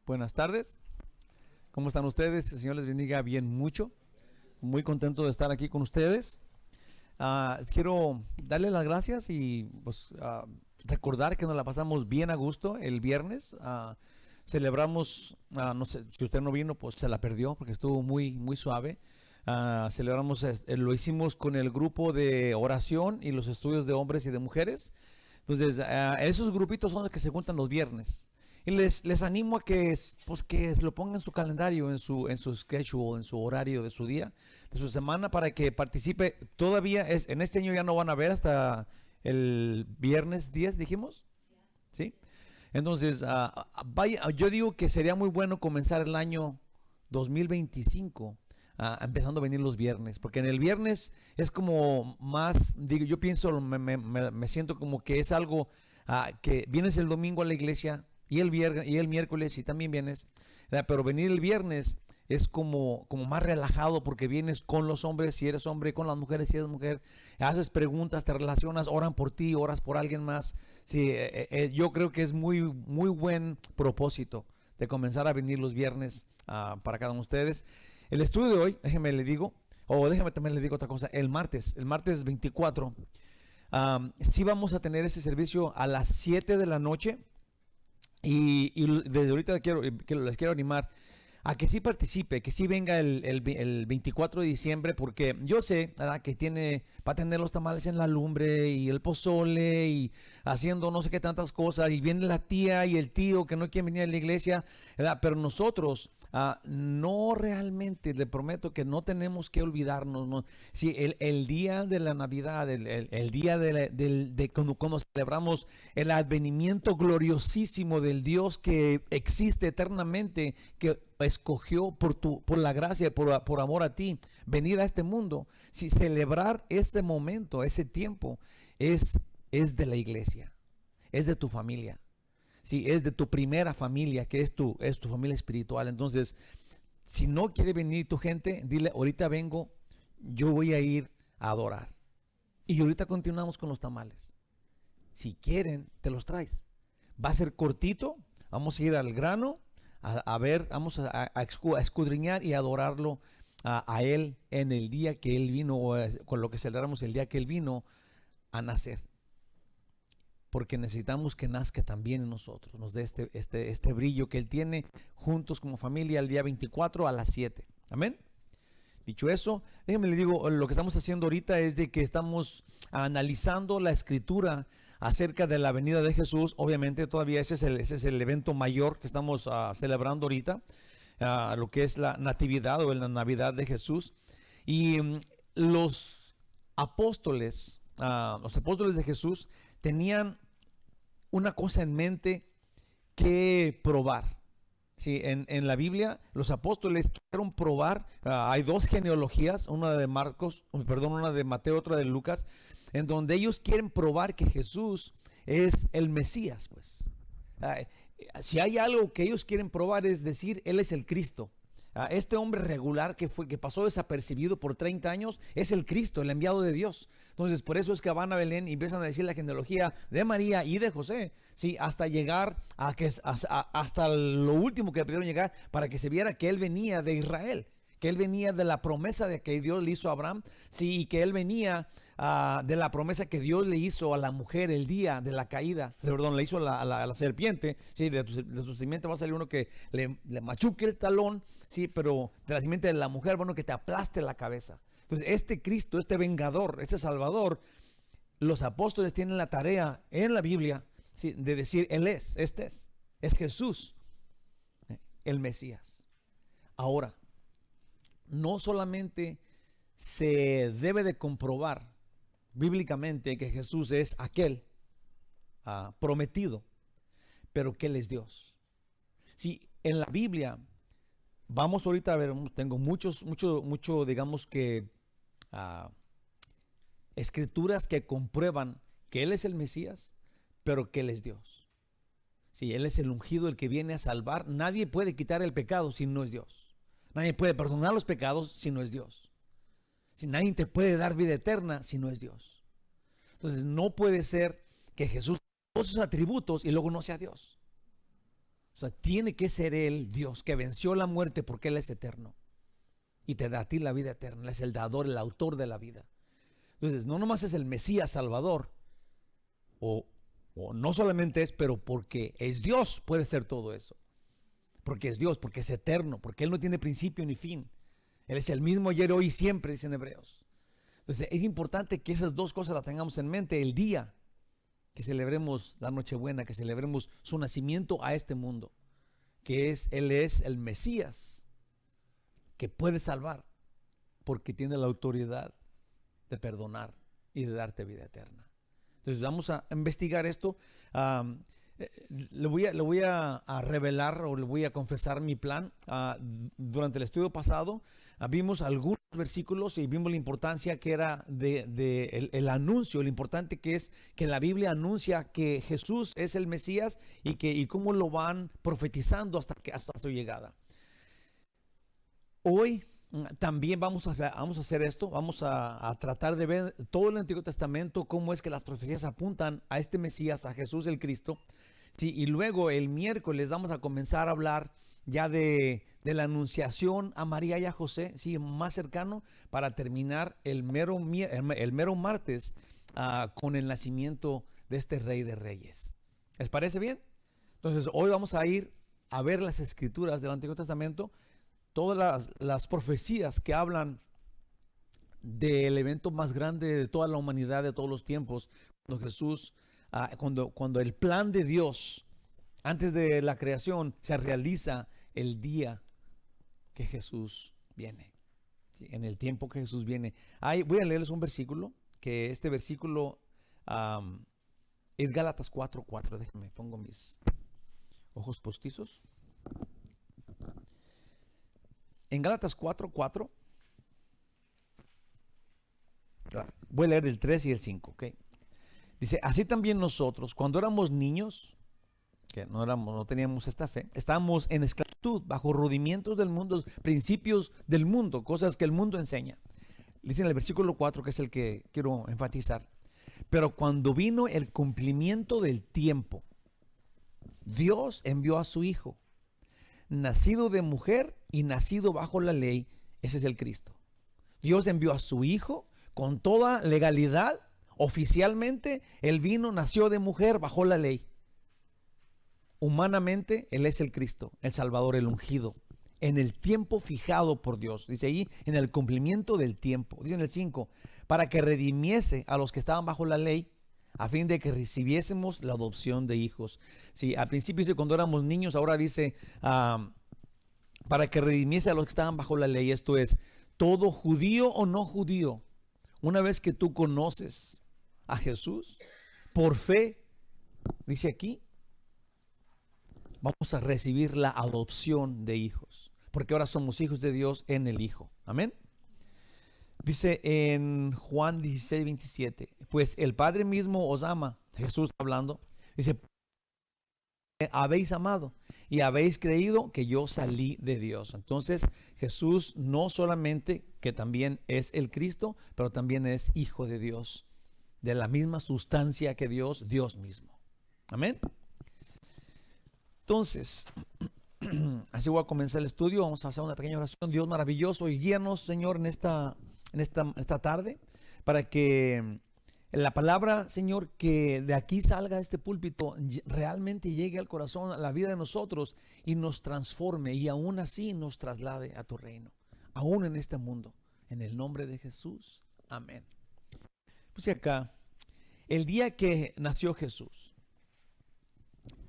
Buenas tardes. ¿Cómo están ustedes? El Señor les bendiga bien mucho. Muy contento de estar aquí con ustedes. Quiero darle las gracias y pues, recordar que nos la pasamos bien a gusto el viernes. Celebramos, no sé, si usted no vino, pues se la perdió porque estuvo muy suave. Celebramos, lo hicimos con el grupo de oración y los estudios de hombres y de mujeres. Entonces, esos grupitos son los que se juntan los viernes. Y les animo a pues, que lo pongan en su calendario, en su schedule, en su horario de su día, de su semana, para que participe. Todavía en este año ya no van a ver hasta el viernes 10, dijimos. ¿Sí? Entonces, yo digo que sería muy bueno comenzar el año 2025 empezando a venir los viernes, porque en el viernes es como más, digo, yo pienso, me siento como que es algo que vienes el domingo a la iglesia y el viernes y el miércoles y también vienes, pero venir el viernes es como más relajado porque vienes con los hombres si eres hombre, con las mujeres si eres mujer, haces preguntas, te relacionas, oran por ti, oras por alguien más. Sí, yo creo que es muy buen propósito de comenzar a venir los viernes para cada uno de ustedes. El estudio de hoy, déjeme también le digo otra cosa, el martes 24, sí vamos a tener ese servicio a las 7 de la noche y desde ahorita les quiero animar a que sí participe, que sí venga el 24 de diciembre, porque yo sé, ¿verdad?, que va a tener los tamales en la lumbre y el pozole y haciendo no sé qué tantas cosas, y viene la tía y el tío que no quieren venir a la iglesia, ¿verdad? Pero nosotros no realmente, le prometo que no tenemos que olvidarnos, ¿no? Sí, el día de la Navidad, el día de cuando celebramos el advenimiento gloriosísimo del Dios que existe eternamente, que escogió por la gracia, por amor a ti, venir a este mundo. Si celebrar ese momento, ese tiempo, es de la iglesia, es de tu familia. Sí, es de tu primera familia, que es tu familia espiritual. Entonces, si no quiere venir tu gente, dile, ahorita vengo, yo voy a ir a adorar. Y ahorita continuamos con los tamales. Si quieren, te los traes. Va a ser cortito, vamos a ir al grano, vamos a escudriñar y adorarlo a Él en el día que Él vino, con lo que celebramos el día que Él vino a nacer. Porque necesitamos que nazca también en nosotros, nos dé este brillo que Él tiene juntos como familia el día 24 a las 7. Amén. Dicho eso, déjenme le digo, lo que estamos haciendo ahorita es de que estamos analizando la escritura acerca de la venida de Jesús. Obviamente todavía ese es el evento mayor que estamos celebrando ahorita, lo que es la natividad o la Navidad de Jesús. Y los apóstoles de Jesús tenían una cosa en mente que probar. Sí, en la Biblia los apóstoles quisieron probar, hay dos genealogías, una de Mateo, otra de Lucas, en donde ellos quieren probar que Jesús es el Mesías, pues. Si hay algo que ellos quieren probar es decir, Él es el Cristo. Este hombre regular que pasó desapercibido por 30 años es el Cristo, el enviado de Dios. Entonces, por eso es que van a Belén y empiezan a decir la genealogía de María y de José, ¿sí? Hasta llegar hasta lo último que pudieron llegar, para que se viera que Él venía de Israel, que Él venía de la promesa de que Dios le hizo a Abraham, sí, y que Él venía de la promesa que Dios le hizo a la mujer el día de la caída, le hizo a la serpiente, sí, de tu simiente va a salir uno que le machuque el talón, sí, pero de la simiente de la mujer, bueno, que te aplaste la cabeza. Entonces, este Cristo, este vengador, este Salvador, los apóstoles tienen la tarea en la Biblia, sí, de decir, Él es Jesús, el Mesías. Ahora, no solamente se debe de comprobar bíblicamente que Jesús es aquel prometido, pero que Él es Dios. Si en la Biblia, vamos ahorita a ver, tengo mucho, digamos que escrituras que comprueban que Él es el Mesías, pero que Él es Dios. Si Él es el ungido, el que viene a salvar, nadie puede quitar el pecado si no es Dios. Nadie puede perdonar los pecados si no es Dios. Si nadie te puede dar vida eterna si no es Dios. Entonces no puede ser que Jesús tenga todos sus atributos y luego no sea Dios. O sea, tiene que ser Él, Dios, que venció la muerte porque Él es eterno. Y te da a ti la vida eterna. Él es el dador, el autor de la vida. Entonces, no nomás es el Mesías Salvador. O no solamente es, pero porque es Dios puede ser todo eso. Porque es Dios, porque es eterno, porque Él no tiene principio ni fin. Él es el mismo ayer, hoy y siempre, dicen Hebreos. Entonces es importante que esas dos cosas las tengamos en mente el día que celebremos la Nochebuena, que celebremos su nacimiento a este mundo, que Él es el Mesías que puede salvar, porque tiene la autoridad de perdonar y de darte vida eterna. Entonces vamos a investigar esto. Le voy a revelar o le voy a confesar mi plan. Durante el estudio pasado vimos algunos versículos y vimos la importancia que era el anuncio, lo importante que es que la Biblia anuncia que Jesús es el Mesías y cómo lo van profetizando hasta su llegada. Hoy también vamos a hacer esto, vamos a tratar de ver todo el Antiguo Testamento, cómo es que las profecías apuntan a este Mesías, a Jesús el Cristo. Sí, y luego el miércoles vamos a comenzar a hablar ya de la anunciación a María y a José, sí, más cercano, para terminar el mero martes con el nacimiento de este Rey de Reyes. ¿Les parece bien? Entonces hoy vamos a ir a ver las escrituras del Antiguo Testamento, todas las profecías que hablan del evento más grande de toda la humanidad, de todos los tiempos, cuando Jesús, cuando el plan de Dios antes de la creación se realiza el día que Jesús viene, ¿sí? En el tiempo que Jesús viene. Voy a leerles un versículo, que este versículo es Gálatas 4:4. Déjenme, pongo mis ojos postizos. En Gálatas 4:4, voy a leer el 3 y el 5, ¿ok? Dice, así también nosotros, cuando éramos niños, que no teníamos esta fe, estábamos en esclavitud, bajo rudimientos del mundo, principios del mundo, cosas que el mundo enseña. Dice en el versículo 4, que es el que quiero enfatizar. Pero cuando vino el cumplimiento del tiempo, Dios envió a su Hijo, nacido de mujer y nacido bajo la ley. Ese es el Cristo. Dios envió a su Hijo con toda legalidad. Oficialmente Él vino, nació de mujer bajo la ley. Humanamente Él es el Cristo, el Salvador, el ungido, en el tiempo fijado por Dios. Dice ahí, en el cumplimiento del tiempo. Dice en el 5, para que redimiese a los que estaban bajo la ley, a fin de que recibiésemos la adopción de hijos. Sí, al principio dice cuando éramos niños, ahora dice para que redimiese a los que estaban bajo la ley. Esto es, todo judío o no judío, una vez que tú conoces a Jesús, por fe, dice aquí, vamos a recibir la adopción de hijos, porque ahora somos hijos de Dios en el Hijo. Amén. Dice en Juan 16:27, pues el Padre mismo os ama, Jesús hablando, dice, habéis amado y habéis creído que yo salí de Dios. Entonces Jesús no solamente que también es el Cristo, pero también es Hijo de Dios, de la misma sustancia que Dios, Dios mismo. Amén. Entonces, así voy a comenzar el estudio. Vamos a hacer una pequeña oración. Dios maravilloso, y guíanos, Señor, en esta tarde, para que la palabra, Señor, que de aquí salga este púlpito, realmente llegue al corazón, a la vida de nosotros, y nos transforme, y aún así nos traslade a tu reino, aún en este mundo. En el nombre de Jesús. Amén. Pues acá, el día que nació Jesús,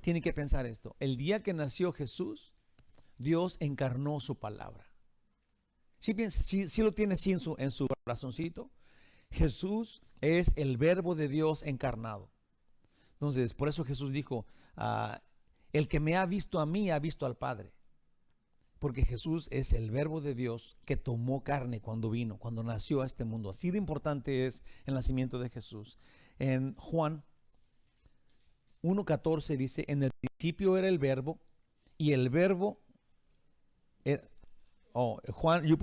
tiene que pensar esto. El día que nació Jesús, Dios encarnó su palabra. Si lo tiene así en su corazoncito, Jesús es el verbo de Dios encarnado. Entonces, por eso Jesús dijo, el que me ha visto a mí, ha visto al Padre. Porque Jesús es el verbo de Dios que tomó carne cuando vino, cuando nació a este mundo. Así de importante es el nacimiento de Jesús. En Juan 1:14 dice, en el principio era el verbo, y el verbo era, Juan, el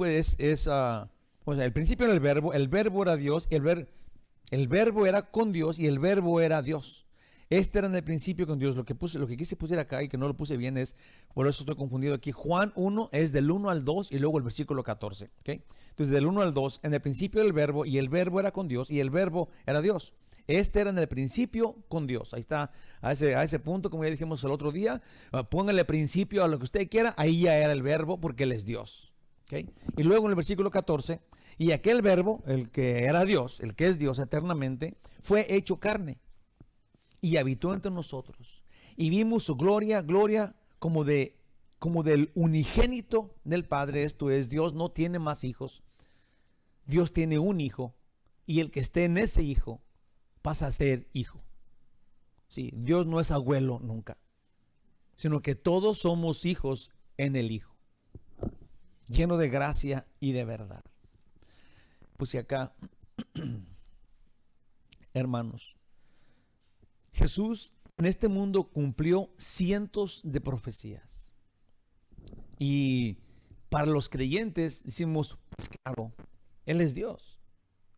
principio era el verbo era Dios, y el verbo era con Dios, y el verbo era Dios. Este era en el principio con Dios. Lo que quise pusiera acá y que no lo puse bien es, por eso estoy confundido aquí. Juan 1 es del 1 al 2 y luego el versículo 14. ¿Okay? Entonces del 1 al 2, en el principio el verbo, y el verbo era con Dios y el verbo era Dios. Este era en el principio con Dios. Ahí está, a ese punto, como ya dijimos el otro día, póngale principio a lo que usted quiera, ahí ya era el verbo porque Él es Dios. ¿Okay? Y luego en el versículo 14, y aquel verbo, el que era Dios, el que es Dios eternamente, fue hecho carne y habitó entre nosotros. Y vimos su gloria, gloria como del unigénito del Padre. Esto es, Dios no tiene más hijos. Dios tiene un hijo y el que esté en ese hijo pasa a ser hijo. Sí, Dios no es abuelo nunca, sino que todos somos hijos en el Hijo, lleno de gracia y de verdad. Pues si acá, hermanos, Jesús en este mundo cumplió cientos de profecías. Y para los creyentes decimos, pues claro, Él es Dios.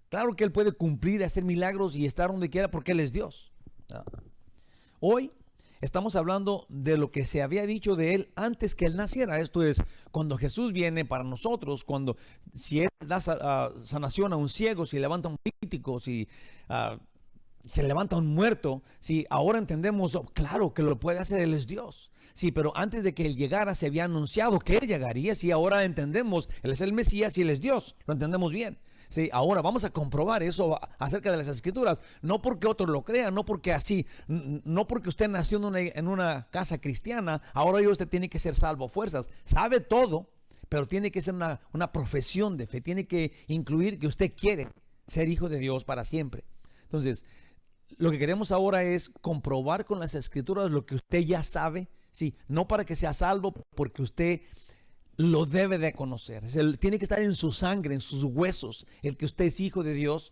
Claro que Él puede cumplir, hacer milagros y estar donde quiera porque Él es Dios. Hoy estamos hablando de lo que se había dicho de Él antes que Él naciera. Esto es, cuando Jesús viene para nosotros, si Él da sanación a un ciego, si levanta a un paralítico, si se levanta un muerto, si ahora entendemos, claro que lo puede hacer, Él es Dios. Sí, pero antes de que Él llegara se había anunciado que Él llegaría. Si ahora entendemos, Él es el Mesías y Él es Dios, lo entendemos bien. Sí, ahora vamos a comprobar eso acerca de las Escrituras, no porque otros lo crean, no porque no porque usted nació en una casa cristiana, ahora usted tiene que ser salvo fuerzas, sabe todo, pero tiene que ser una profesión de fe, tiene que incluir que usted quiere ser hijo de Dios para siempre. Entonces, lo que queremos ahora es comprobar con las Escrituras lo que usted ya sabe, sí, no para que sea salvo, porque usted lo debe de conocer. Tiene que estar en su sangre, en sus huesos, el que usted es hijo de Dios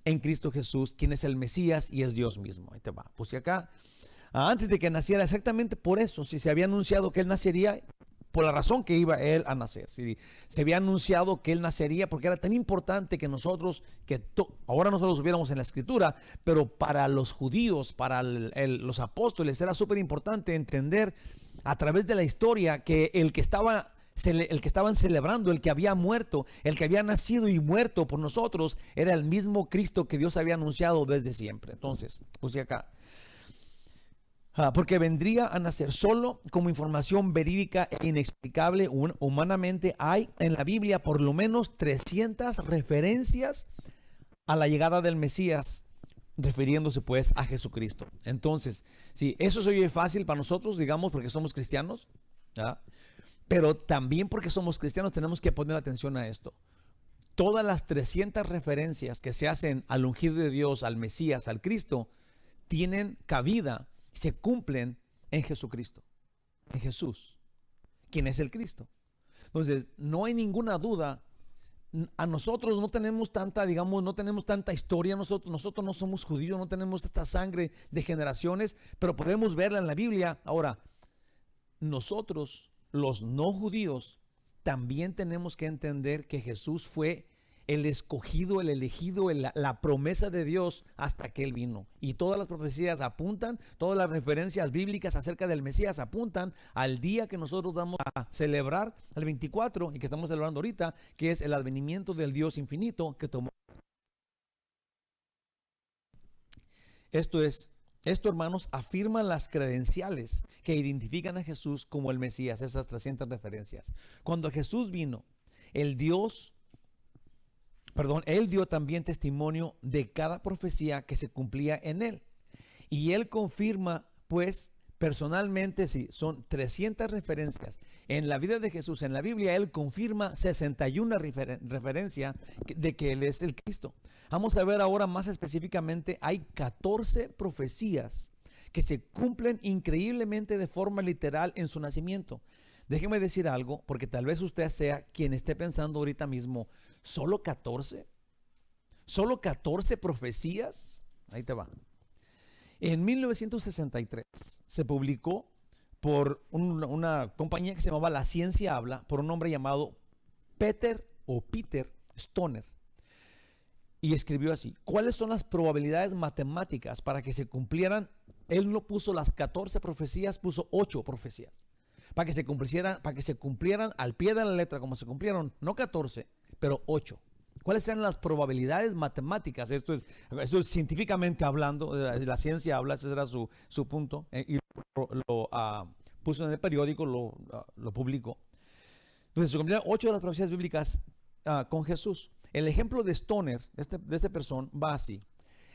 en Cristo Jesús, quien es el Mesías y es Dios mismo. Ahí te va. Pues si acá, antes de que naciera, exactamente por eso, si se había anunciado que Él nacería, por la razón que iba Él a nacer. Si se había anunciado que Él nacería, porque era tan importante que ahora nosotros hubiéramos en la Escritura, pero para los judíos, para los apóstoles, era súper importante entender a través de la historia que el que estaban celebrando, el que había muerto, el que había nacido y muerto por nosotros, era el mismo Cristo que Dios había anunciado desde siempre. Entonces, puse acá, porque vendría a nacer solo como información verídica e inexplicable humanamente. Hay en la Biblia por lo menos 300 referencias a la llegada del Mesías, refiriéndose pues a Jesucristo. Entonces, sí, eso se oye fácil para nosotros, digamos, porque somos cristianos, ¿verdad? Pero también porque somos cristianos tenemos que poner atención a esto. Todas las 300 referencias que se hacen al ungido de Dios, al Mesías, al Cristo, tienen cabida, se cumplen en Jesucristo, en Jesús, quien es el Cristo. Entonces, no hay ninguna duda. A nosotros no tenemos tanta, digamos, no tenemos tanta historia, nosotros no somos judíos, no tenemos esta sangre de generaciones, pero podemos verla en la Biblia. Ahora, nosotros, los no judíos, también tenemos que entender que Jesús fue el escogido, el elegido, la promesa de Dios hasta que Él vino. Y todas las profecías apuntan, todas las referencias bíblicas acerca del Mesías apuntan al día que nosotros vamos a celebrar, el 24, y que estamos celebrando ahorita, que es el advenimiento del Dios infinito que tomó. Esto, hermanos, afirma las credenciales que identifican a Jesús como el Mesías, esas 300 referencias. Cuando Jesús vino, Él dio también testimonio de cada profecía que se cumplía en Él. Y Él confirma, pues, personalmente, sí, son 300 referencias. En la vida de Jesús, en la Biblia, Él confirma 61 referencias de que Él es el Cristo. Vamos a ver ahora más específicamente, hay 14 profecías que se cumplen increíblemente de forma literal en su nacimiento. Déjeme decir algo, porque tal vez usted sea quien esté pensando ahorita mismo, ¿solo 14? ¿Solo 14 profecías? Ahí te va. En 1963 se publicó por una compañía que se llamaba La Ciencia Habla, por un hombre llamado Peter Stoner. y escribió así: ¿cuáles son las probabilidades matemáticas para que se cumplieran? Él no puso las 14 profecías, puso 8 profecías. Para que se cumplieran al pie de la letra como se cumplieron, no 14, pero 8. ¿Cuáles eran las probabilidades matemáticas? Esto es científicamente hablando, la ciencia habla, ese era su punto, y lo puso en el periódico, lo publicó. Entonces se cumplieron 8 de las profecías bíblicas con Jesús. El ejemplo de Stoner, de este persona, va así.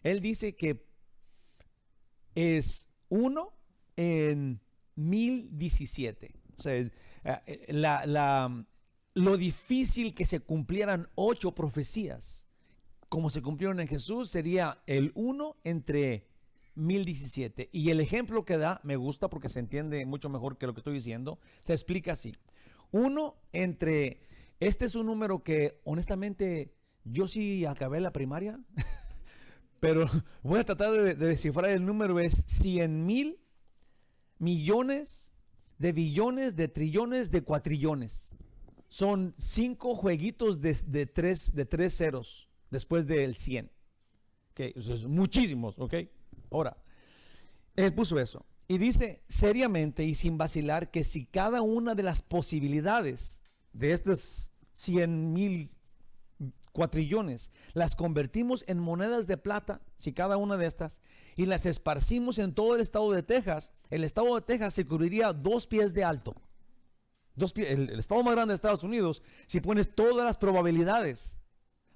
Él dice que es 1 en 1017. O sea, lo difícil que se cumplieran 8 profecías como se cumplieron en Jesús sería el 1 entre 1017. Y el ejemplo que da me gusta porque se entiende mucho mejor que lo que estoy diciendo. Se explica así: 1 entre, este es un número que honestamente yo sí acabé la primaria, pero voy a tratar de descifrar el número. Es 100,000 millones de billones, de trillones, de cuatrillones. Son 5 jueguitos de 3 ceros después del 100. Okay, eso es muchísimos, ¿ok? Ahora, él puso eso. Y dice seriamente y sin vacilar que si cada una de las posibilidades de estos 100,000 cuatrillones las convertimos en monedas de plata, si cada una de estas, y las esparcimos en todo el estado de Texas, el estado de Texas se cubriría 2 pies de alto. El estado más grande de Estados Unidos. Si pones todas las probabilidades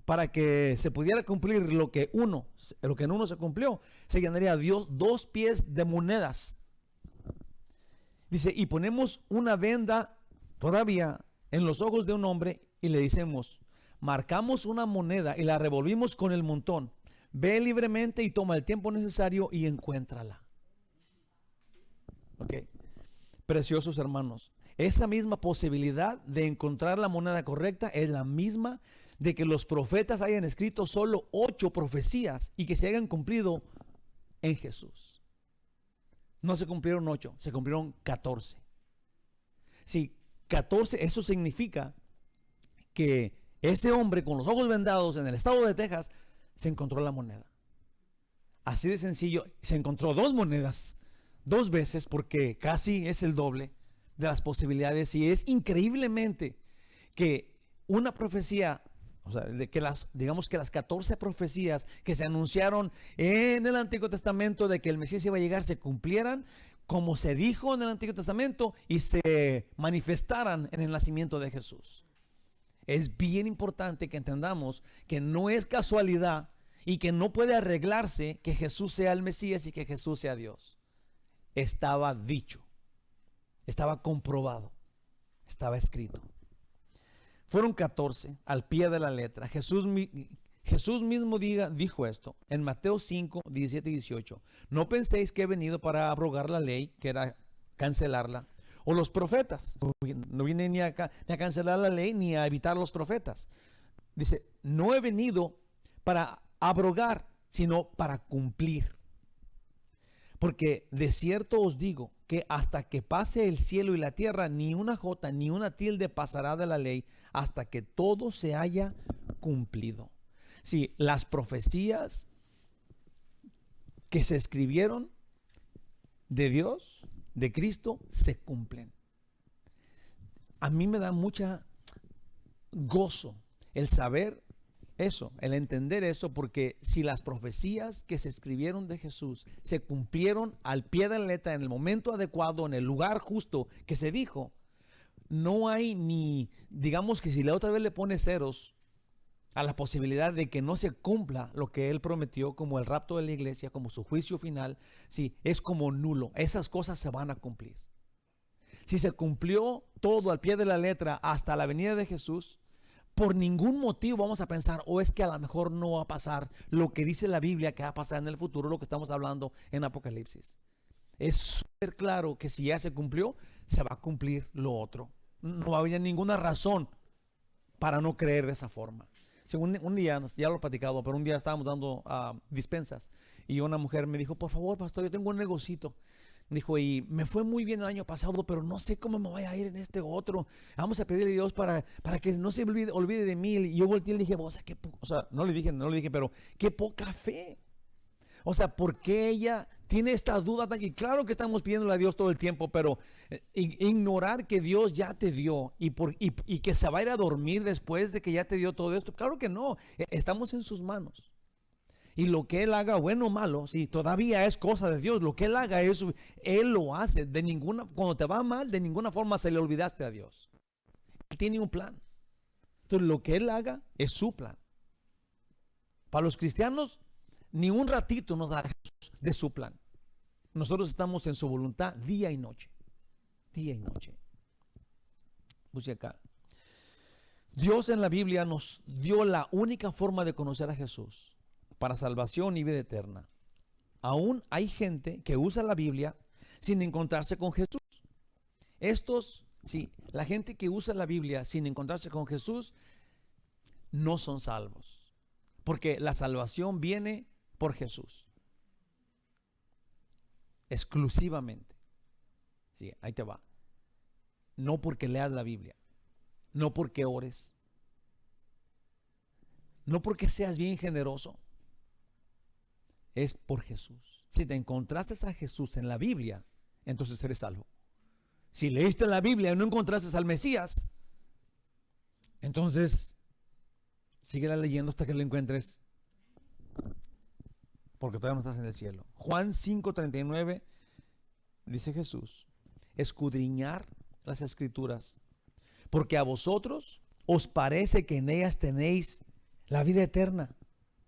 para que se pudiera cumplir lo que en uno se cumplió, se llenaría 2 pies de monedas. Dice, y ponemos una venda todavía en los ojos de un hombre y le decimos: marcamos una moneda y la revolvimos con el montón. Ve libremente y toma el tiempo necesario y encuéntrala. Ok. Preciosos hermanos, esa misma posibilidad de encontrar la moneda correcta es la misma de que los profetas hayan escrito solo 8 profecías y que se hayan cumplido en Jesús. No se cumplieron 8, se cumplieron 14. Sí, 14, eso significa que ese hombre con los ojos vendados en el estado de Texas se encontró la moneda. Así de sencillo, se encontró 2 monedas 2 veces, porque casi es el doble de las posibilidades. Y es increíblemente que una profecía, o sea, digamos que las 14 profecías que se anunciaron en el Antiguo Testamento de que el Mesías iba a llegar se cumplieran como se dijo en el Antiguo Testamento y se manifestaran en el nacimiento de Jesús. Es bien importante que entendamos que no es casualidad y que no puede arreglarse que Jesús sea el Mesías y que Jesús sea Dios. Estaba dicho, estaba comprobado, estaba escrito. Fueron 14 al pie de la letra. Jesús mismo dijo esto en Mateo 5, 17 y 18. No penséis que he venido para abrogar la ley, que era cancelarla, o los profetas. No vine ni a cancelar la ley ni a evitar los profetas. Dice, no he venido para abrogar, sino para cumplir. Porque de cierto os digo que hasta que pase el cielo y la tierra, ni una jota ni una tilde pasará de la ley hasta que todo se haya cumplido. Sí, las profecías que se escribieron de Dios, de Cristo, se cumplen. A mí me da mucha gozo el saber eso, el entender eso, porque si las profecías que se escribieron de Jesús se cumplieron al pie de la letra, en el momento adecuado, en el lugar justo que se dijo, no hay ni, digamos que si la otra vez le pone ceros a la posibilidad de que no se cumpla lo que él prometió, como el rapto de la iglesia, como su juicio final, sí, es como nulo. Esas cosas se van a cumplir. Si se cumplió todo al pie de la letra hasta la venida de Jesús, por ningún motivo vamos a pensar, es que a lo mejor no va a pasar lo que dice la Biblia que va a pasar en el futuro, lo que estamos hablando en Apocalipsis. Es súper claro que si ya se cumplió, se va a cumplir lo otro. No había ninguna razón para no creer de esa forma. Sí, un día, ya lo he platicado, pero un día estábamos dando dispensas y una mujer me dijo, por favor, pastor, yo tengo un negocito. Dijo, y me fue muy bien el año pasado, pero no sé cómo me vaya a ir en este otro. Vamos a pedirle a Dios para que no se olvide de mí. Y yo volteé y le dije, o sea, no le dije, pero qué poca fe. O sea, ¿por qué ella tiene esta duda? Y claro que estamos pidiéndole a Dios todo el tiempo, pero ignorar que Dios ya te dio y que se va a ir a dormir después de que ya te dio todo esto. Claro que no, estamos en sus manos. Y lo que Él haga, bueno o malo, si todavía es cosa de Dios, lo que Él haga, Él lo hace. Cuando te va mal, de ninguna forma se le olvidaste a Dios. Él tiene un plan. Entonces, lo que Él haga es su plan. Para los cristianos, ni un ratito nos da de su plan. Nosotros estamos en su voluntad día y noche. Día y noche. Busque acá. Dios en la Biblia nos dio la única forma de conocer a Jesús para salvación y vida eterna. Aún hay gente que usa la Biblia sin encontrarse con Jesús. La gente que usa la Biblia sin encontrarse con Jesús no son salvos. Porque la salvación viene por Jesús. Exclusivamente. Sí, ahí te va. No porque leas la Biblia. No porque ores. No porque seas bien generoso. Es por Jesús. Si te encontraste a Jesús en la Biblia, entonces eres salvo. Si leíste la Biblia y no encontraste al Mesías, entonces síguela leyendo hasta que lo encuentres, porque todavía no estás en el cielo. Juan 5:39 dice Jesús: escudriñar las Escrituras, porque a vosotros os parece que en ellas tenéis la vida eterna.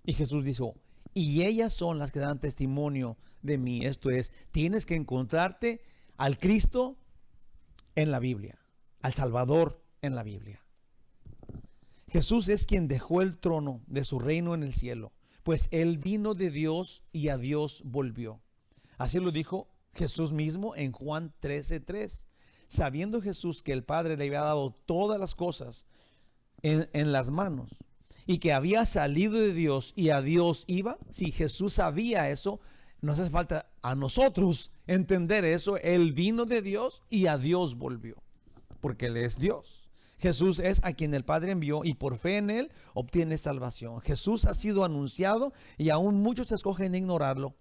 Y Jesús dijo: y ellas son las que dan testimonio de mí. Esto es, tienes que encontrarte al Cristo en la Biblia, al Salvador en la Biblia. Jesús es quien dejó el trono de su reino en el cielo, pues Él vino de Dios y a Dios volvió. Así lo dijo Jesús mismo en Juan 13:3. Sabiendo Jesús que el Padre le había dado todas las cosas en las manos y que había salido de Dios y a Dios iba, si Jesús sabía eso, no hace falta a nosotros entender eso. Él vino de Dios y a Dios volvió, porque Él es Dios. Jesús es a quien el Padre envió y por fe en Él obtiene salvación. Jesús ha sido anunciado y aún muchos escogen ignorarlo.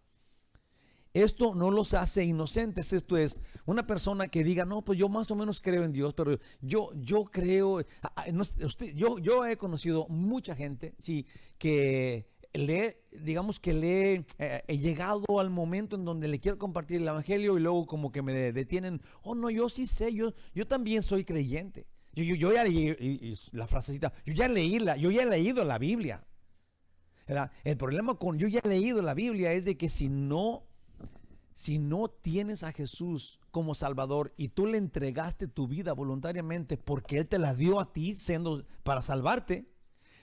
Esto no los hace inocentes. Esto es, una persona que diga, no, pues yo más o menos creo en Dios, pero yo creo, yo he conocido mucha gente, sí, que digamos que he llegado al momento en donde le quiero compartir el evangelio y luego como que me detienen. Oh, no, yo sí sé, yo también soy creyente. Yo ya leí, y la frasecita, yo ya he leído la Biblia, ¿verdad? El problema con yo ya he leído la Biblia es de que si no tienes a Jesús como Salvador y tú le entregaste tu vida voluntariamente porque Él te la dio a ti para salvarte,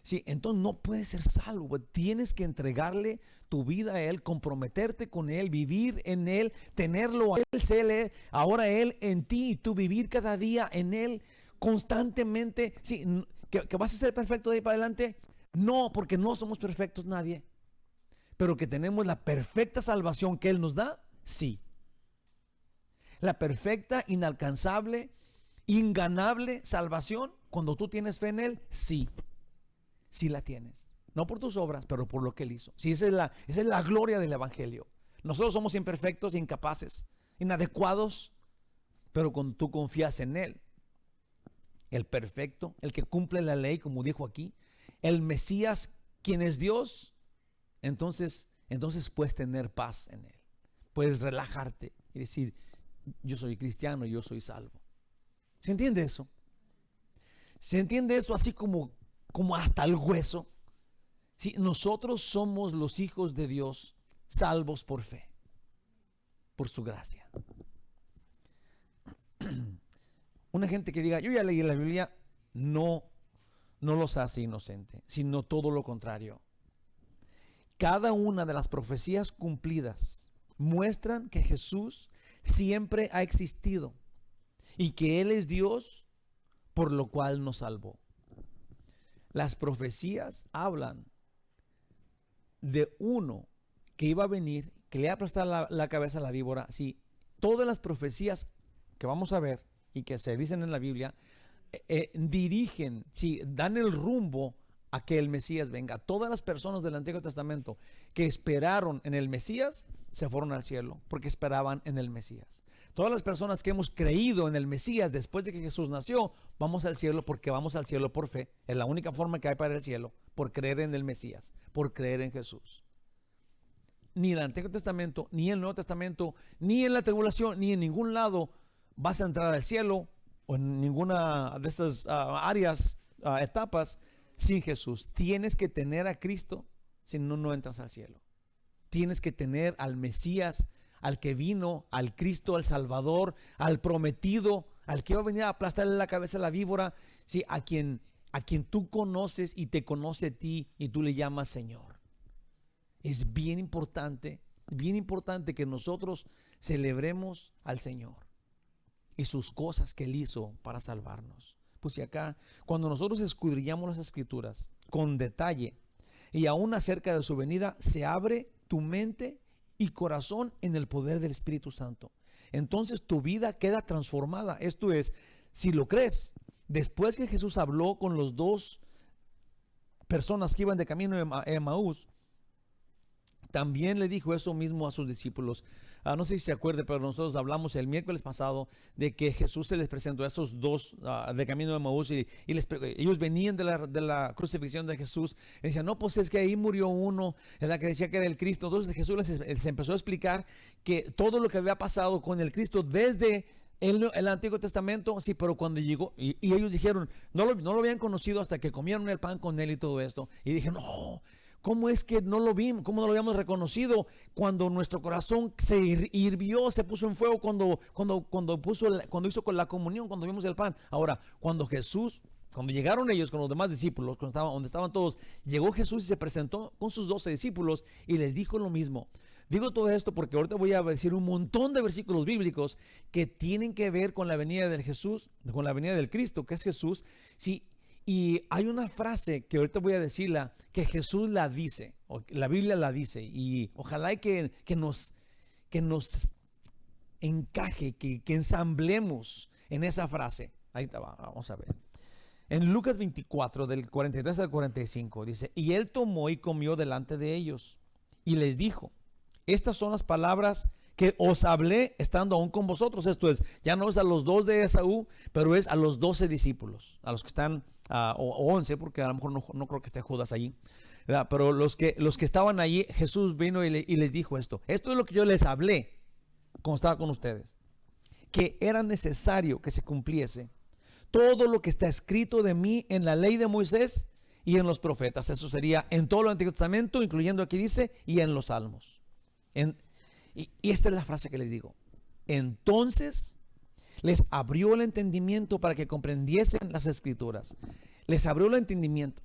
sí, entonces no puedes ser salvo. Tienes que entregarle tu vida a Él, comprometerte con Él, vivir en Él, tenerlo a Él, ahora Él en ti y tú vivir cada día en Él constantemente. Sí, que vas a ser perfecto de ahí para adelante. No, porque no somos perfectos nadie. Pero que tenemos la perfecta salvación que Él nos da. Sí. La perfecta, inalcanzable, inganable salvación, cuando tú tienes fe en Él, sí. Sí la tienes. No por tus obras, pero por lo que Él hizo. Sí, esa es la gloria del Evangelio. Nosotros somos imperfectos, incapaces, inadecuados, pero cuando tú confías en Él, el perfecto, el que cumple la ley, como dijo aquí, el Mesías, quien es Dios, entonces puedes tener paz en Él. Puedes relajarte y decir, yo soy cristiano, yo soy salvo. ¿Se entiende eso? ¿Se entiende eso así como hasta el hueso? Sí, nosotros somos los hijos de Dios, salvos por fe, por su gracia. Una gente que diga, yo ya leí la Biblia, no los hace inocente, sino todo lo contrario. Cada una de las profecías cumplidas muestran que Jesús siempre ha existido y que Él es Dios, por lo cual nos salvó. Las profecías hablan de uno que iba a venir, que le iba a aplastar la cabeza a la víbora, sí, todas las profecías que vamos a ver y que se dicen en la Biblia, dirigen, sí, dan el rumbo a que el Mesías venga. Todas las personas del Antiguo Testamento que esperaron en el Mesías se fueron al cielo porque esperaban en el Mesías. Todas las personas que hemos creído en el Mesías después de que Jesús nació, vamos al cielo porque vamos al cielo por fe. Es la única forma que hay para el cielo, por creer en el Mesías, por creer en Jesús. Ni en el Antiguo Testamento, ni en el Nuevo Testamento, ni en la tribulación, ni en ningún lado vas a entrar al cielo o en ninguna de estas áreas, etapas, sin Jesús. Tienes que tener a Cristo, si no, no entras al cielo. Tienes que tener al Mesías, al que vino, al Cristo, al Salvador, al prometido, al que iba a venir a aplastarle la cabeza a la víbora, ¿sí? A quien tú conoces y te conoce a ti y tú le llamas Señor. Es bien importante que nosotros celebremos al Señor y sus cosas que Él hizo para salvarnos. Pues si acá, cuando nosotros escudriñamos las Escrituras con detalle y aún acerca de su venida, se abre tu mente y corazón en el poder del Espíritu Santo. Entonces tu vida queda transformada. Esto es, si lo crees, después que Jesús habló con los dos personas que iban de camino a Emaús, también le dijo eso mismo a sus discípulos. No sé si se acuerda, pero nosotros hablamos el miércoles pasado de que Jesús se les presentó a esos dos de camino de Emaús y ellos venían de la crucifixión de Jesús. Y decían, no, pues es que ahí murió uno, ¿verdad? Que decía que era el Cristo. Entonces Jesús les empezó a explicar que todo lo que había pasado con el Cristo desde el Antiguo Testamento, sí, pero cuando llegó, y ellos dijeron, no lo habían conocido hasta que comieron el pan con él y todo esto. Y dijeron, no, ¿cómo es que no lo vimos? ¿Cómo no lo habíamos reconocido cuando nuestro corazón se hirvió, se puso en fuego cuando hizo con la comunión, cuando vimos el pan? Ahora, cuando llegaron ellos con los demás discípulos, donde estaban todos, llegó Jesús y se presentó con sus 12 discípulos y les dijo lo mismo. Digo todo esto porque ahorita voy a decir un montón de versículos bíblicos que tienen que ver con la venida del Jesús, con la venida del Cristo, que es Jesús. Sí. Y hay una frase que ahorita voy a decirla, que Jesús la dice, o la Biblia la dice, y ojalá que nos encaje, que ensamblemos en esa frase. Ahí está, vamos a ver. En Lucas 24, del 43 al 45, dice, y él tomó y comió delante de ellos, y les dijo, estas son las palabras que os hablé estando aún con vosotros. Esto es, ya no es a los dos de Esaú, pero es a los 12 discípulos, a los que están, o 11, porque a lo mejor no creo que esté Judas allí, ¿verdad? Pero los que estaban allí, Jesús vino y les dijo esto. Esto es lo que yo les hablé cuando estaba con ustedes, que era necesario que se cumpliese todo lo que está escrito de mí en la ley de Moisés y en los profetas. Eso sería en todo el Antiguo Testamento, incluyendo aquí dice, y en los Salmos. Y esta es la frase que les digo. Entonces les abrió el entendimiento para que comprendiesen las Escrituras. Les abrió el entendimiento.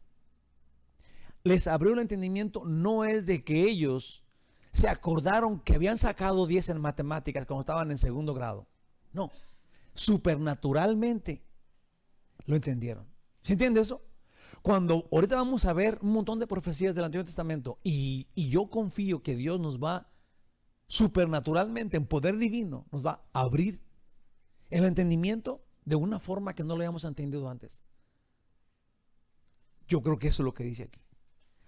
Les abrió el entendimiento no es de que ellos se acordaron que habían sacado 10 en matemáticas cuando estaban en segundo grado. No, supernaturalmente lo entendieron. ¿Se entiende eso? Cuando ahorita vamos a ver un montón de profecías del Antiguo Testamento y yo confío que Dios nos va supernaturalmente, en poder divino, nos va a abrir el entendimiento de una forma que no lo habíamos entendido antes. Yo creo que eso es lo que dice aquí.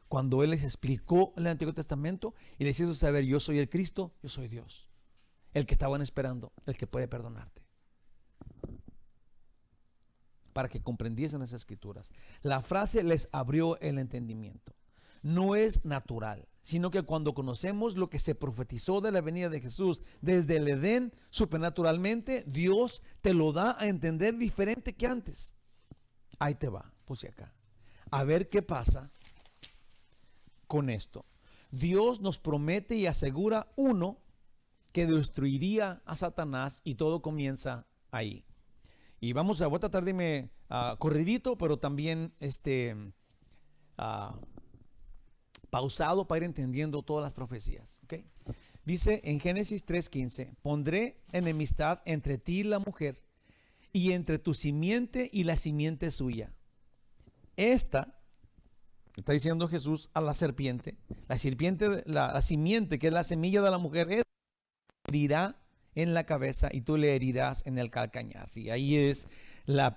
Cuando Él les explicó el Antiguo Testamento y les hizo saber, yo soy el Cristo, yo soy Dios, el que estaban esperando, el que puede perdonarte, para que comprendiesen las Escrituras. La frase les abrió el entendimiento. No es natural, sino que cuando conocemos lo que se profetizó de la venida de Jesús desde el Edén, supernaturalmente, Dios te lo da a entender diferente que antes. Ahí te va, puse acá. A ver qué pasa con esto. Dios nos promete y asegura, uno, que destruiría a Satanás y todo comienza ahí. Y voy a tratar de irme corridito, pero también pausado para ir entendiendo todas las profecías. ¿Okay? Dice en Génesis 3:15, pondré enemistad entre ti y la mujer, y entre tu simiente y la simiente suya. Esta, está diciendo Jesús a la serpiente, la simiente que es la semilla de la mujer, herirá en la cabeza y tú le herirás en el calcañar. Sí, ahí es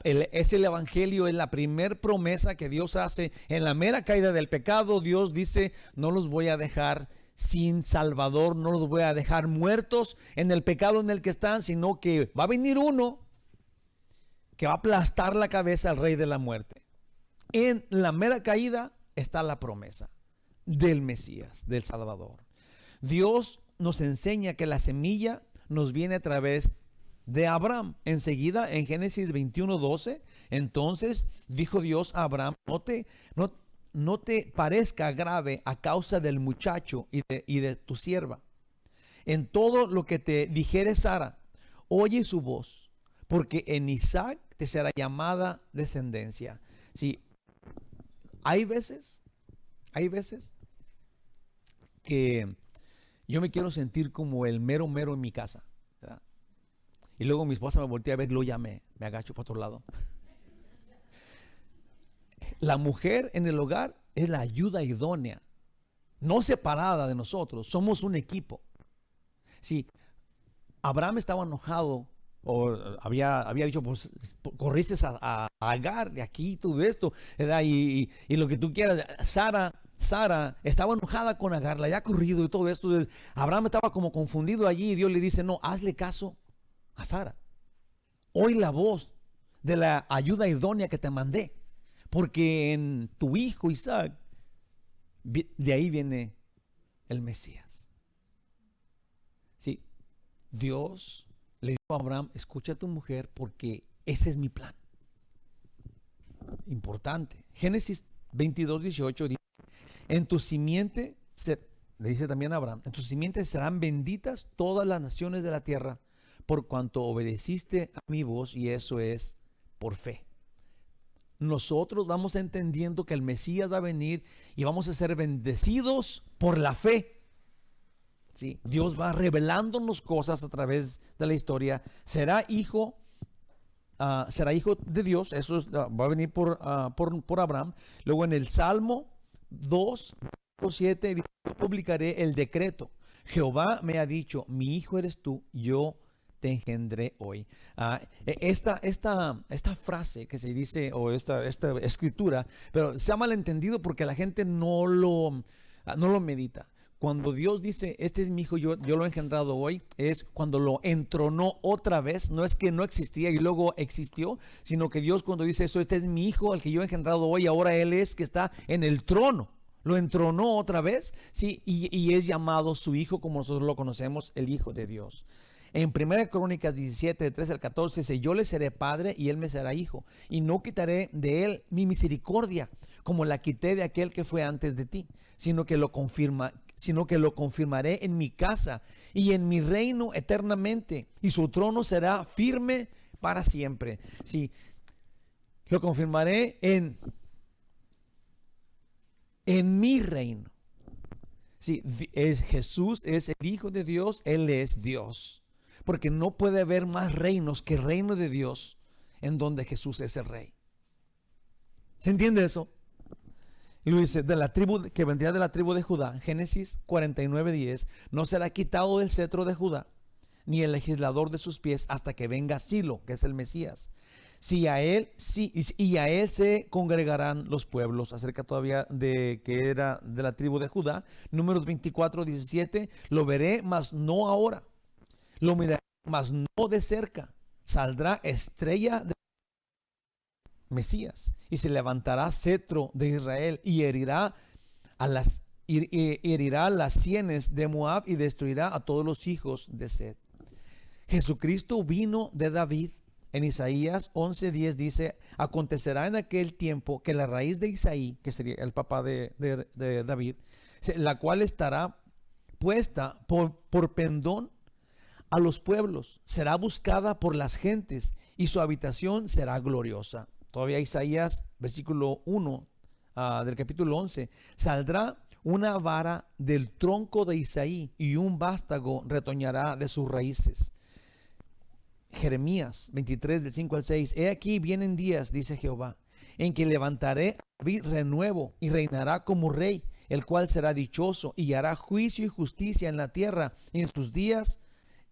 es el evangelio, es la primer promesa que Dios hace en la mera caída del pecado. Dios dice: no los voy a dejar sin Salvador, no los voy a dejar muertos en el pecado en el que están, sino que va a venir uno que va a aplastar la cabeza al rey de la muerte. En la mera caída está la promesa del Mesías, del Salvador. Dios nos enseña que la semilla nos viene a través de Abraham. Enseguida en Génesis 21:12, entonces dijo Dios a Abraham: no te parezca grave a causa del muchacho y de tu sierva. En todo lo que te dijere Sara, oye su voz, porque en Isaac te será llamada descendencia. Sí, hay veces que yo me quiero sentir como el mero mero en mi casa, ¿verdad? Y luego mi esposa me voltea a ver, luego ya me agacho para otro lado. La mujer en el hogar es la ayuda idónea, no separada de nosotros. Somos un equipo. Si Abraham estaba enojado o había dicho: pues corriste a Agar de aquí, todo esto, ¿verdad? Y lo que tú quieras. Sara estaba enojada con Agar, la había corrido y todo esto. Abraham estaba como confundido allí y Dios le dice: no, hazle caso a Sara. Oí la voz de la ayuda idónea que te mandé, porque en tu hijo Isaac, de ahí viene el Mesías. Sí, Dios le dijo a Abraham: escucha a tu mujer, porque ese es mi plan. Importante. Génesis 22:18 dice: en tu simiente, le dice también a Abraham, en tu simiente serán benditas todas las naciones de la tierra, por cuanto obedeciste a mi voz, y eso es por fe. Nosotros vamos entendiendo que el Mesías va a venir y vamos a ser bendecidos por la fe. ¿Sí? Dios va revelándonos cosas a través de la historia. Será hijo de Dios. Eso va a venir por Abraham. Luego en el Salmo 2:7 dice: yo publicaré el decreto. Jehová me ha dicho: mi hijo eres tú, yo te engendré hoy. Esta frase que se dice, o esta escritura, pero se ha malentendido porque la gente no lo medita. Cuando Dios dice: este es mi hijo, yo lo he engendrado hoy, es cuando lo entronó otra vez. No es que no existía y luego existió, sino que Dios, cuando dice eso: este es mi hijo, al que yo he engendrado hoy, ahora él es que está en el trono. Lo entronó otra vez, sí, y es llamado su hijo, como nosotros lo conocemos, el Hijo de Dios. En 1 Crónicas 17, de 13 al 14 dice: yo le seré padre y él me será hijo, y no quitaré de él mi misericordia, como la quité de aquel que fue antes de ti, sino que lo confirmaré en mi casa y en mi reino eternamente, y su trono será firme para siempre. Sí, lo confirmaré en mi reino. Sí, Jesús es el Hijo de Dios, Él es Dios. Porque no puede haber más reinos que el reino de Dios, en donde Jesús es el rey. ¿Se entiende eso? Y lo dice: de la tribu que vendría de la tribu de Judá, Génesis 49:10, no será quitado el cetro de Judá, ni el legislador de sus pies, hasta que venga Silo, que es el Mesías. Y a él se congregarán los pueblos. Acerca todavía de que era de la tribu de Judá, Números 24:17, lo veré, mas no ahora. Lo miraré, mas no de cerca. Saldrá estrella de Mesías, y se levantará cetro de Israel, y herirá las sienes de Moab, y destruirá a todos los hijos de Seth. Jesucristo vino de David. En Isaías 11:10 dice: acontecerá en aquel tiempo que la raíz de Isaí, que sería el papá de David, la cual estará puesta por pendón a los pueblos, será buscada por las gentes, y su habitación será gloriosa. Todavía Isaías, versículo 1 del capítulo 11: saldrá una vara del tronco de Isaí, y un vástago retoñará de sus raíces. Jeremías 23, del 5 al 6: he aquí vienen días, dice Jehová, en que levantaré a David renuevo, y reinará como rey, el cual será dichoso, y hará juicio y justicia en la tierra, y en sus días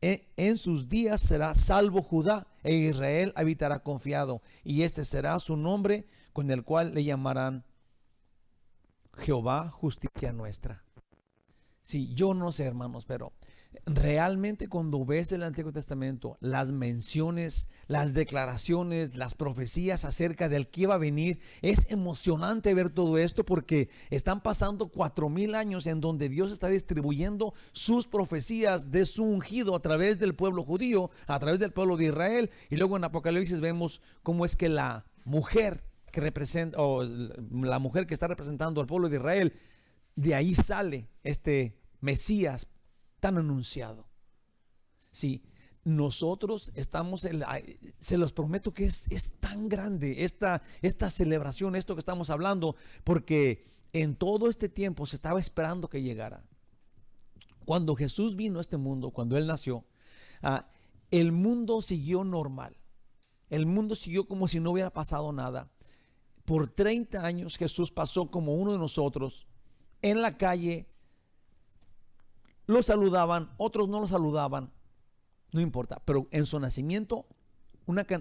En sus días será salvo Judá, e Israel habitará confiado, y este será su nombre, con el cual le llamarán Jehová, justicia nuestra. Sí, yo no sé, hermanos, pero realmente cuando ves el Antiguo Testamento, las menciones, las declaraciones, las profecías acerca del que iba a venir, es emocionante ver todo esto, porque están pasando 4000 años en donde Dios está distribuyendo sus profecías de su ungido a través del pueblo judío, a través del pueblo de Israel. Y luego en Apocalipsis vemos cómo es que la mujer que representa, o la mujer que está representando al pueblo de Israel, de ahí sale este Mesías tan anunciado. Sí, nosotros estamos, se los prometo que es tan grande esta celebración, esto que estamos hablando, porque en todo este tiempo se estaba esperando que llegara. Cuando Jesús vino a este mundo, cuando Él nació, el mundo siguió normal. El mundo siguió como si no hubiera pasado nada. Por 30 años Jesús pasó como uno de nosotros en la calle. Lo saludaban, otros no lo saludaban, no importa, pero en su nacimiento,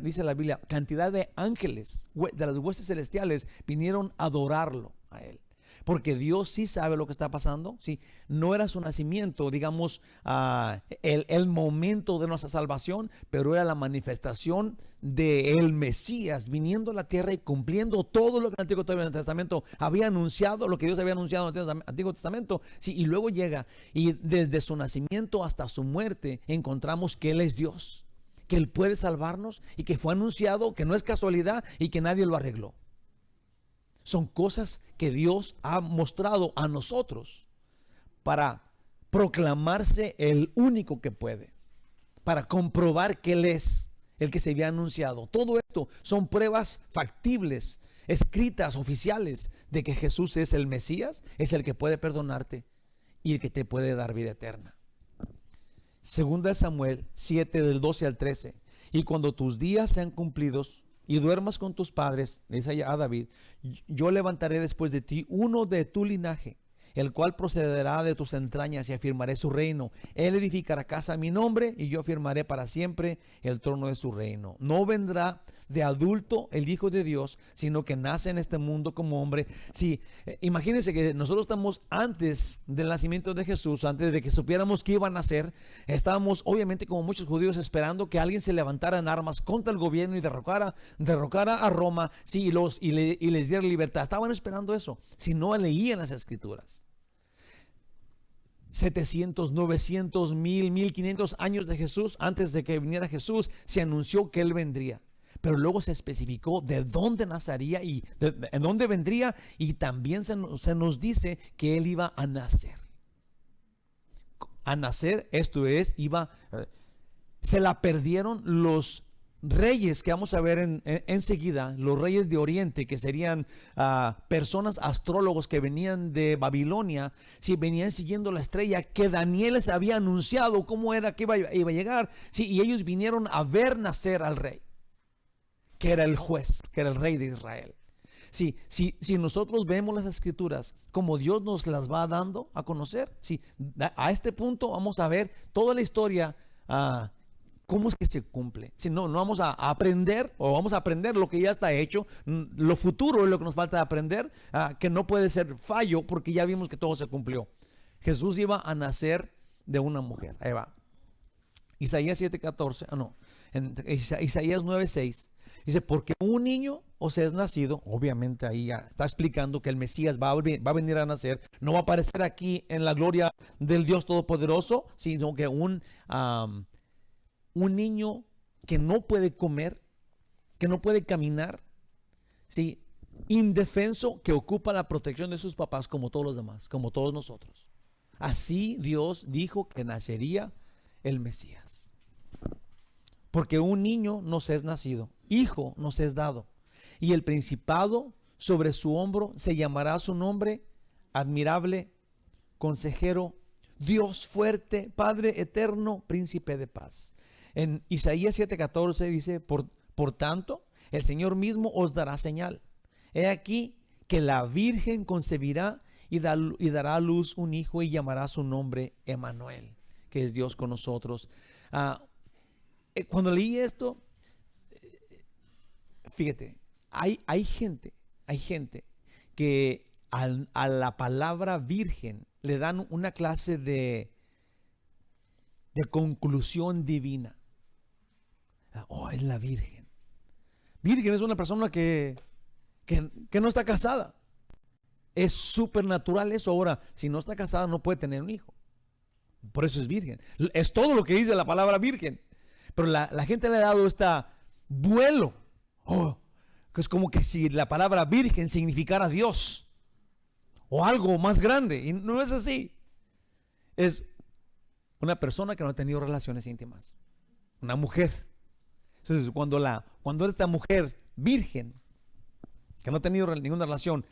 dice la Biblia, cantidad de ángeles de las huestes celestiales vinieron a adorarlo a Él. Porque Dios sí sabe lo que está pasando. Sí, no era su nacimiento, digamos, el momento de nuestra salvación, pero era la manifestación del Mesías viniendo a la tierra y cumpliendo todo lo que el Antiguo Testamento había anunciado, lo que Dios había anunciado en el Antiguo Testamento. Sí, y luego llega, y desde su nacimiento hasta su muerte encontramos que Él es Dios, que Él puede salvarnos, y que fue anunciado, que no es casualidad y que nadie lo arregló. Son cosas que Dios ha mostrado a nosotros para proclamarse el único que puede, para comprobar que Él es el que se había anunciado. Todo esto son pruebas factibles, escritas, oficiales, de que Jesús es el Mesías, es el que puede perdonarte y el que te puede dar vida eterna. Segunda de Samuel 7, del 12 al 13. Y cuando tus días sean cumplidos y duermas con tus padres, dice a David, yo levantaré después de ti uno de tu linaje, el cual procederá de tus entrañas, y afirmaré su reino. Él edificará casa a mi nombre, y yo afirmaré para siempre el trono de su reino. No vendrá de adulto el Hijo de Dios, sino que nace en este mundo como hombre. Sí, imagínense que nosotros estamos antes del nacimiento de Jesús, antes de que supiéramos que iba a nacer. Estábamos, obviamente, como muchos judíos, esperando que alguien se levantara en armas contra el gobierno y derrocara a Roma, sí, y les diera libertad. Estaban esperando eso, si no leían las escrituras. 700, 900, 1000, 1500 años de Jesús, antes de que viniera Jesús, se anunció que Él vendría. Pero luego se especificó de dónde nacería y en dónde vendría, y también se nos dice que Él iba a nacer. A nacer, esto es, se la perdieron los reyes que vamos a ver enseguida, los reyes de Oriente, que serían personas, astrólogos que venían de Babilonia, si venían siguiendo la estrella que Daniel les había anunciado cómo era que iba a llegar, sí, y ellos vinieron a ver nacer al rey, que era el juez, que era el rey de Israel. Sí, si nosotros vemos las escrituras como Dios nos las va dando a conocer, sí, a este punto vamos a ver toda la historia, ¿cómo es que se cumple? Si no vamos a aprender, o vamos a aprender lo que ya está hecho. Lo futuro es lo que nos falta aprender, que no puede ser fallo, porque ya vimos que todo se cumplió. Jesús iba a nacer de una mujer. Ahí va. Isaías 7:14, Isaías 9:6. Dice, porque un niño os es nacido. Obviamente ahí ya está explicando que el Mesías va a venir a nacer. No va a aparecer aquí en la gloria del Dios Todopoderoso, sino que un niño que no puede comer, que no puede caminar, ¿sí? Indefenso, que ocupa la protección de sus papás como todos los demás, como todos nosotros. Así Dios dijo que nacería el Mesías. Porque un niño nos es nacido, hijo nos es dado, y el principado sobre su hombro, se llamará su nombre admirable, consejero, Dios fuerte, Padre eterno, príncipe de paz. En Isaías 7:14 dice, por tanto, el Señor mismo os dará señal. He aquí que la Virgen concebirá y dará a luz un hijo, y llamará su nombre Emmanuel, que es Dios con nosotros. Ah, cuando leí esto, fíjate, hay gente que a la palabra virgen le dan una clase de conclusión divina. Oh, es la virgen. Virgen es una persona que no está casada. Es supernatural eso. Ahora, si no está casada, no puede tener un hijo. Por eso es virgen. Es todo lo que dice la palabra virgen. Pero la gente le ha dado este vuelo. Oh, que es como que si la palabra virgen significara Dios o algo más grande. Y no es así. Es una persona que no ha tenido relaciones íntimas. Una mujer. Entonces, cuando esta mujer virgen, que no ha tenido ninguna relación,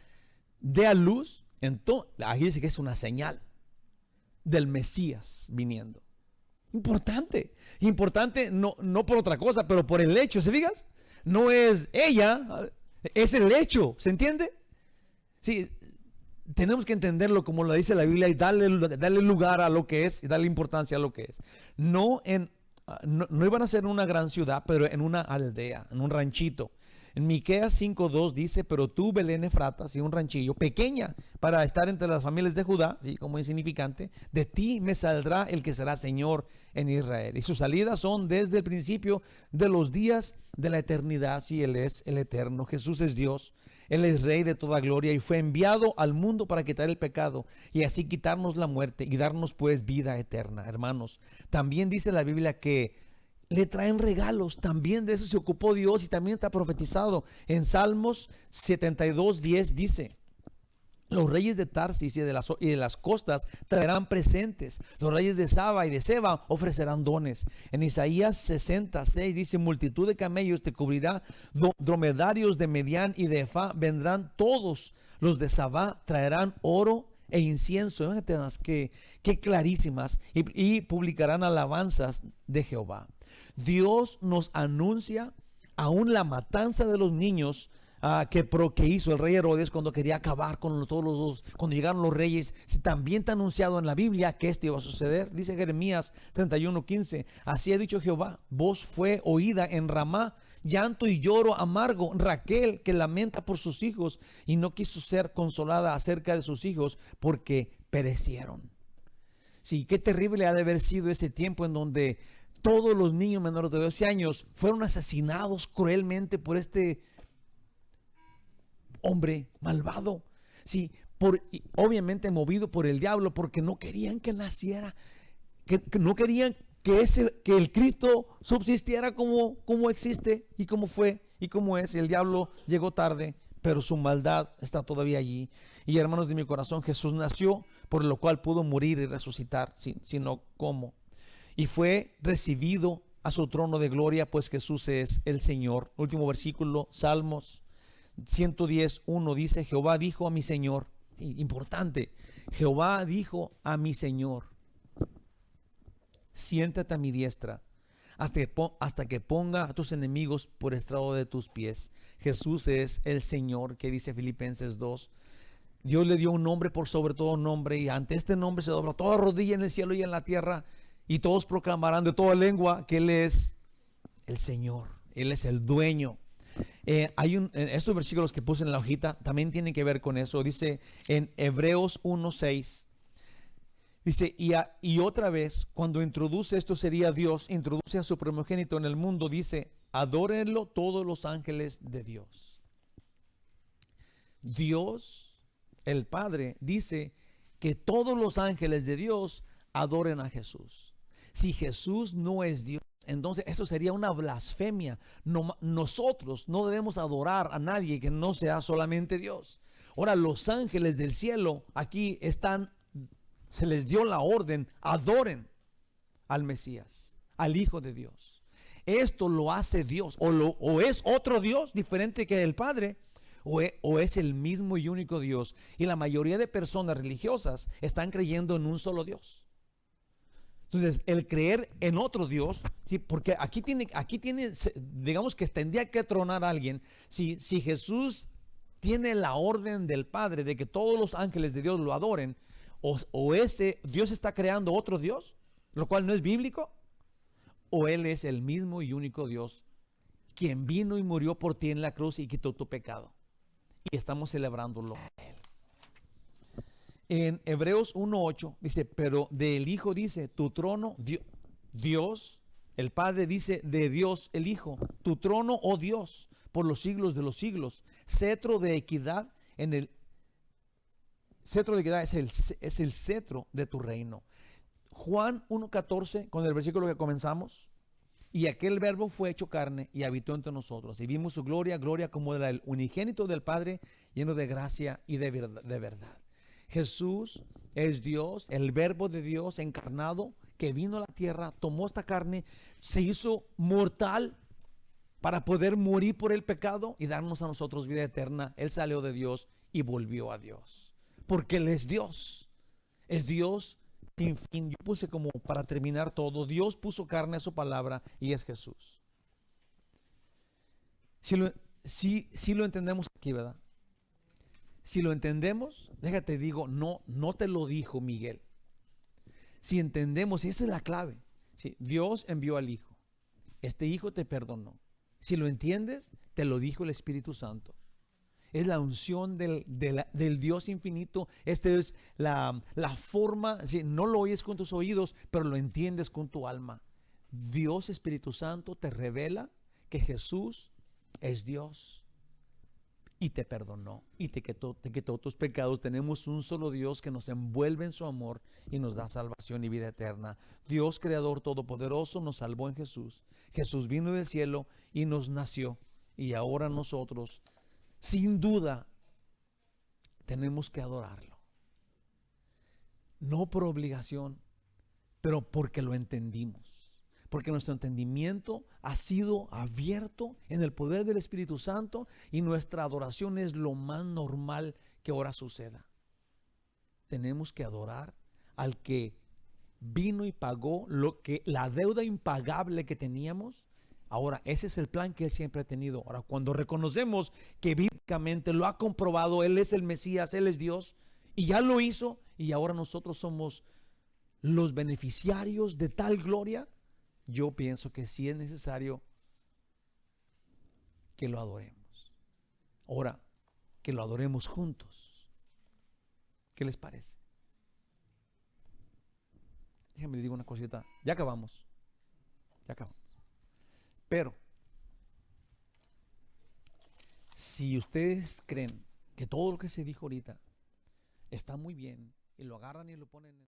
dé a luz, entonces, ahí dice que es una señal del Mesías viniendo. Importante. Importante no por otra cosa, pero por el hecho, ¿se fijas? No es ella, es el hecho, ¿se entiende? Sí, tenemos que entenderlo como lo dice la Biblia y darle lugar a lo que es y darle importancia a lo que es. No iban a ser en una gran ciudad, pero en una aldea, en un ranchito. En Miqueas 5:2 dice, pero tú, Belén Efrata, un ranchillo pequeña para estar entre las familias de Judá, ¿sí? Como insignificante, de ti me saldrá el que será Señor en Israel. Y sus salidas son desde el principio de los días de la eternidad, si Él es el eterno. Jesús es Dios, Él es Rey de toda gloria y fue enviado al mundo para quitar el pecado y así quitarnos la muerte y darnos pues vida eterna. Hermanos, también dice la Biblia que le traen regalos, también de eso se ocupó Dios y también está profetizado. En Salmos 72:10 dice, los reyes de Tarsis y de las costas traerán presentes. Los reyes de Saba y de Seba ofrecerán dones. En Isaías 66 dice, multitud de camellos te cubrirá, dromedarios de Medián y de Efá vendrán todos. Los de Sabá traerán oro e incienso. Imagínate que clarísimas. Y publicarán alabanzas de Jehová. Dios nos anuncia aún la matanza de los niños que hizo el rey Herodes cuando quería acabar con todos los dos. Cuando llegaron los reyes, también está anunciado en la Biblia que esto iba a suceder. Dice Jeremías 31:15, así ha dicho Jehová, voz fue oída en Ramá, llanto y lloro amargo, Raquel que lamenta por sus hijos y no quiso ser consolada acerca de sus hijos porque perecieron. Sí, qué terrible ha de haber sido ese tiempo en donde todos los niños menores de 12 años fueron asesinados cruelmente por este hombre malvado. Sí, obviamente movido por el diablo, porque no querían que naciera, que no querían que el Cristo subsistiera como existe y como fue y como es. El diablo llegó tarde, pero su maldad está todavía allí. Y hermanos de mi corazón, Jesús nació, por lo cual pudo morir y resucitar, sino cómo. Y fue recibido a su trono de gloria, pues Jesús es el Señor. Último versículo, Salmos 110:1 dice, Jehová dijo a mi Señor, importante, Jehová dijo a mi Señor, siéntate a mi diestra hasta que ponga a tus enemigos por estrado de tus pies. Jesús es el Señor, que dice Filipenses 2. Dios le dio un nombre por sobre todo nombre, y ante este nombre se dobla toda rodilla en el cielo y en la tierra, y todos proclamarán de toda lengua que Él es el Señor, Él es el dueño. Estos versículos que puse en la hojita también tienen que ver con eso. Dice en Hebreos 1:6, dice, y otra vez, cuando introduce, esto sería Dios, introduce a su primogénito en el mundo, dice, adórenlo todos los ángeles de Dios. Dios, el Padre, dice que todos los ángeles de Dios adoren a Jesús. Si Jesús no es Dios, entonces eso sería una blasfemia. Nosotros no debemos adorar a nadie que no sea solamente Dios. Ahora, los ángeles del cielo aquí se les dio la orden, adoren al Mesías, al Hijo de Dios. Esto lo hace Dios, o es otro Dios diferente que el Padre, o es el mismo y único Dios. Y la mayoría de personas religiosas están creyendo en un solo Dios. Entonces, el creer en otro Dios, ¿sí? Porque aquí tiene, digamos que tendría que tronar a alguien. Si Jesús tiene la orden del Padre de que todos los ángeles de Dios lo adoren, o ese Dios está creando otro Dios, lo cual no es bíblico, o Él es el mismo y único Dios, quien vino y murió por ti en la cruz y quitó tu pecado. Y estamos celebrándolo. En Hebreos 1:8 dice, pero del Hijo dice, tu trono, Dios, el Padre dice de Dios el Hijo, tu trono, oh Dios, por los siglos de los siglos. Cetro de equidad es el cetro de tu reino. Juan 1:14, con el versículo que comenzamos. Y aquel verbo fue hecho carne y habitó entre nosotros. Y vimos su gloria, gloria como del unigénito del Padre, lleno de gracia y de verdad. Jesús es Dios, el verbo de Dios encarnado, que vino a la tierra, tomó esta carne, se hizo mortal para poder morir por el pecado y darnos a nosotros vida eterna. Él salió de Dios y volvió a Dios. Porque Él es Dios. Es Dios sin fin. Yo puse como para terminar todo. Dios puso carne a su palabra y es Jesús. Si lo entendemos aquí, ¿verdad? Si lo entendemos, déjate digo, no te lo dijo Miguel. Si entendemos, y esa es la clave. ¿Sí? Dios envió al Hijo. Este Hijo te perdonó. Si lo entiendes, te lo dijo el Espíritu Santo. Es la unción del Dios infinito. Esta es la forma, ¿sí? No lo oyes con tus oídos, pero lo entiendes con tu alma. Dios Espíritu Santo te revela que Jesús es Dios y te perdonó y te quitó tus pecados. Tenemos un solo Dios que nos envuelve en su amor y nos da salvación y vida eterna. Dios Creador Todopoderoso nos salvó en Jesús. Jesús vino del cielo y nos nació. Y ahora nosotros, sin duda, tenemos que adorarlo. No por obligación, pero porque lo entendimos. Porque nuestro entendimiento ha sido abierto en el poder del Espíritu Santo y nuestra adoración es lo más normal que ahora suceda. Tenemos que adorar al que vino y pagó la deuda impagable que teníamos. Ahora, ese es el plan que Él siempre ha tenido. Ahora, cuando reconocemos que bíblicamente lo ha comprobado, Él es el Mesías, Él es Dios, y ya lo hizo, y ahora nosotros somos los beneficiarios de tal gloria, yo pienso que sí es necesario que lo adoremos. Ahora, que lo adoremos juntos. ¿Qué les parece? Déjenme les digo una cosita. Ya acabamos. Ya acabamos. Pero, si ustedes creen que todo lo que se dijo ahorita está muy bien y lo agarran y lo ponen en